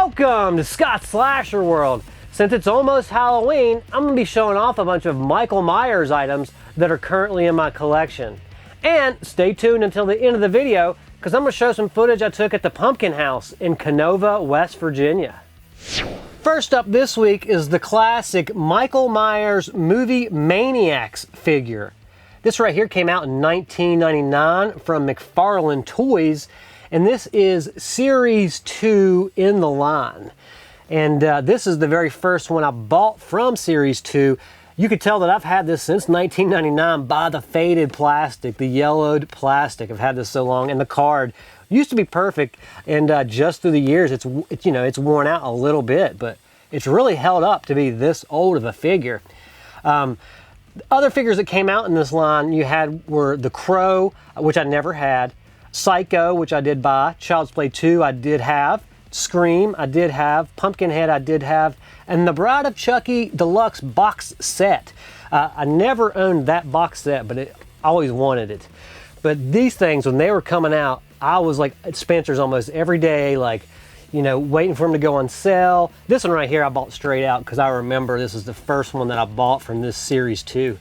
Welcome to Scott's Slasher World. Since it's almost Halloween, I'm going to be showing off a bunch of Michael Myers items that are currently in my collection. And stay tuned until the end of the video, because I'm going to show some footage I took at the Pumpkin House in Kenova, West Virginia. First up this week is the classic Michael Myers Movie Maniacs figure. This right here came out in 1999 from McFarlane Toys, and this is Series 2 in the line. And this is the very first one I bought from Series 2. You could tell that I've had this since 1999 by the faded plastic, the yellowed plastic. I've had this so long, and the card used to be perfect, and just through the years, it's worn out a little bit, but it's really held up to be this old of a figure. Other figures that came out in this line were The Crow, which I never had, Psycho, which I did buy, Child's Play 2 I did have, Scream I did have, Pumpkinhead I did have, and the Bride of Chucky Deluxe box set. I never owned that box set, but I always wanted it. But these things, when they were coming out, I was like at Spencer's almost every day, like, you know, waiting for them to go on sale. This one right here I bought straight out because I remember this is the first one that I bought from this Series 2.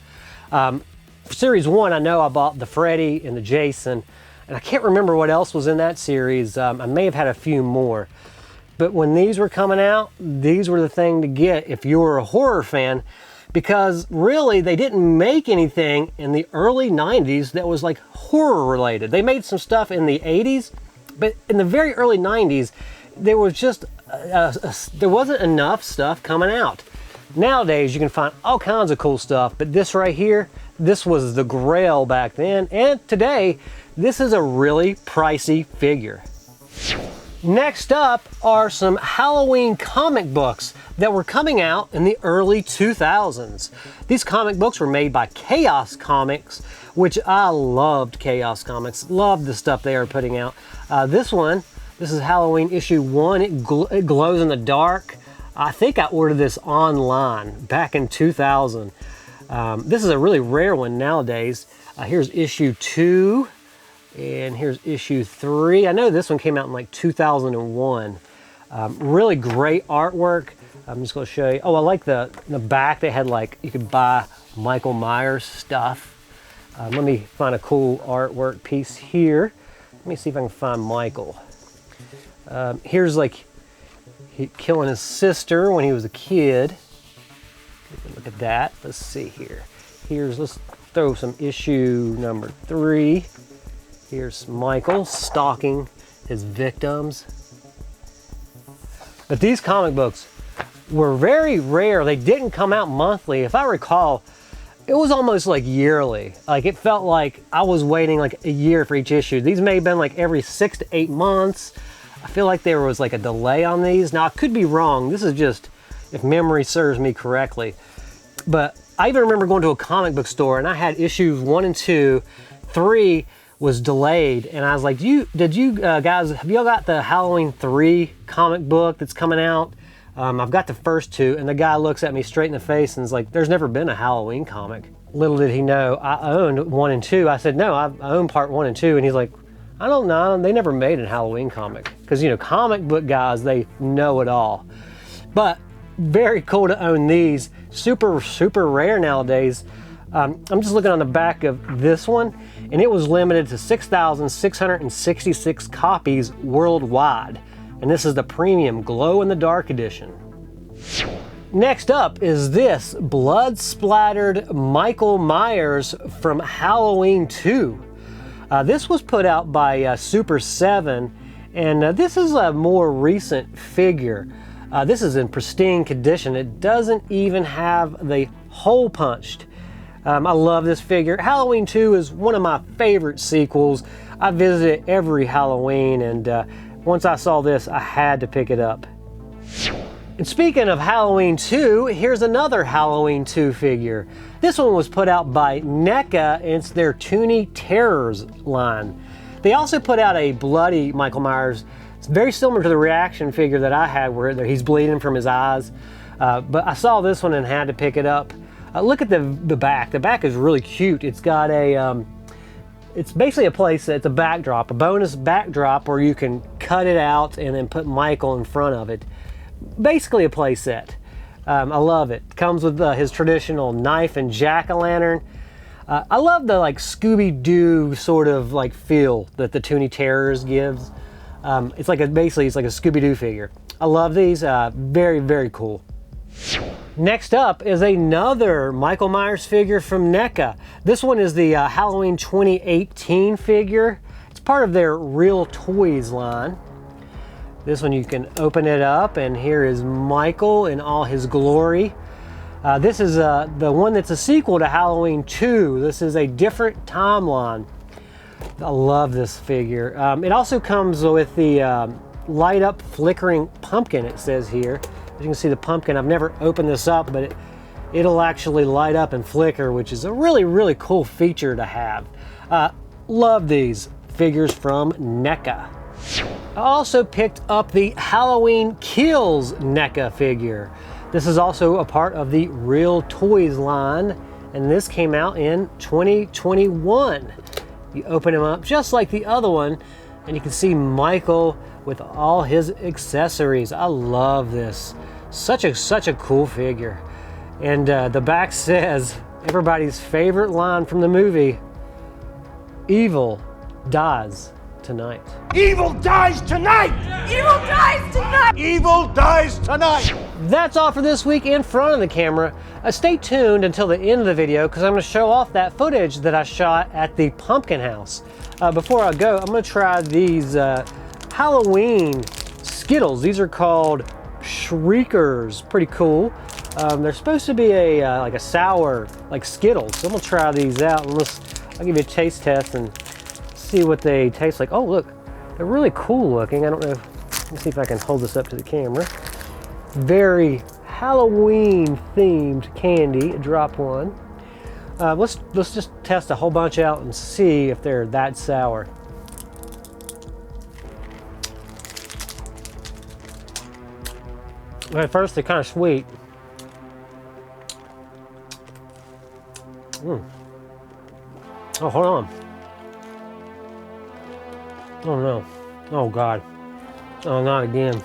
For Series 1, I know I bought the Freddy and the Jason, and I can't remember what else was in that series. I may have had a few more. But when these were coming out, these were the thing to get if you were a horror fan, because really they didn't make anything in the early 90s that was like horror related. They made some stuff in the 80s, but in the very early 90s, there was just, there wasn't enough stuff coming out. Nowadays, you can find all kinds of cool stuff, but this right here, this was the grail back then, and today, this is a really pricey figure. Next up are some Halloween comic books that were coming out in the early 2000s. These comic books were made by Chaos Comics, which I loved. Chaos Comics, loved the stuff they are putting out. This is Halloween issue 1. It glows in the dark. I think I ordered this online back in 2000. This is a really rare one nowadays. Here's issue 2, and here's issue 3. I know this one came out in like 2001. Really great artwork. I'm just going to show you. Oh, I like the back. They had like, you could buy Michael Myers stuff. Let me find a cool artwork piece here. Let me see if I can find Michael. Here's like he killing his sister when he was a kid. Look at that. Let's see here. Let's throw some issue number 3. Here's Michael stalking his victims. But these comic books were very rare. They didn't come out monthly. If I recall, it was almost like yearly. Like it felt like I was waiting like a year for each issue. These may have been like every 6 to 8 months. I feel like there was like a delay on these. Now I could be wrong. This is just if memory serves me correctly. But I even remember going to a comic book store and I had issues 1 and 2. 3 was delayed, and I was like, did you guys, have y'all got the Halloween 3 comic book that's coming out? I've got the first 2, and the guy looks at me straight in the face and is like, there's never been a Halloween comic. Little did he know, I owned 1 and 2. I said, no, I own part 1 and 2, and he's like, I don't know, they never made a Halloween comic. Because, you know, comic book guys, they know it all. But very cool to own these. Super, super rare nowadays. I'm just looking on the back of this one, and it was limited to 6,666 copies worldwide. And this is the premium glow-in-the-dark edition. Next up is this blood-splattered Michael Myers from Halloween 2. This was put out by Super 7, and this is a more recent figure. This is in pristine condition. It doesn't even have the hole punched. I love this figure. Halloween 2 is one of my favorite sequels. I visit it every Halloween, and once I saw this, I had to pick it up. And speaking of Halloween 2, here's another Halloween 2 figure. This one was put out by NECA, and it's their Toonie Terrors line. They also put out a bloody Michael Myers. It's very similar to the reaction figure that I had where he's bleeding from his eyes. But I saw this one and had to pick it up. Look at the back. The back is really cute. It's got a, it's basically a place, it's a backdrop, a bonus backdrop where you can cut it out and then put Michael in front of it. Basically a play set. I love it. Comes with his traditional knife and jack-o'-lantern. I love the like Scooby-Doo sort of like feel that the Toonie Terrors gives. It's like basically it's like a Scooby-Doo figure. I love these. Very, very cool. Next up is another Michael Myers figure from NECA. This one is the Halloween 2018 figure. It's part of their Real Toys line. This one you can open it up, and here is Michael in all his glory. This is the one that's a sequel to Halloween 2. This is a different timeline. I love this figure. It also comes with the light up flickering pumpkin, it says here. As you can see the pumpkin, I've never opened this up, but it'll actually light up and flicker, which is a really, really cool feature to have. Love these figures from NECA. I also picked up the Halloween Kills NECA figure. This is also a part of the Real Toys line, and this came out in 2021. You open him up just like the other one, and you can see Michael with all his accessories. I love this. Such a cool figure. And the back says everybody's favorite line from the movie, "Evil dies tonight." Evil dies tonight! Evil dies tonight! Evil dies tonight! That's all for this week in front of the camera. Stay tuned until the end of the video because I'm going to show off that footage that I shot at the Pumpkin House. Before I go, I'm going to try these Halloween Skittles. These are called Shriekers. Pretty cool. They're supposed to be like a sour, like Skittles. So I'm going to try these out and I'll give you a taste test and see what they taste like. Oh, look, they're really cool looking. I don't know. Let me see if I can hold this up to the camera. Very Halloween themed candy. Drop one. Let's just test a whole bunch out and see if they're that sour. At first, they're kind of sweet. Oh, hold on. Oh no. Oh God. Oh, not again.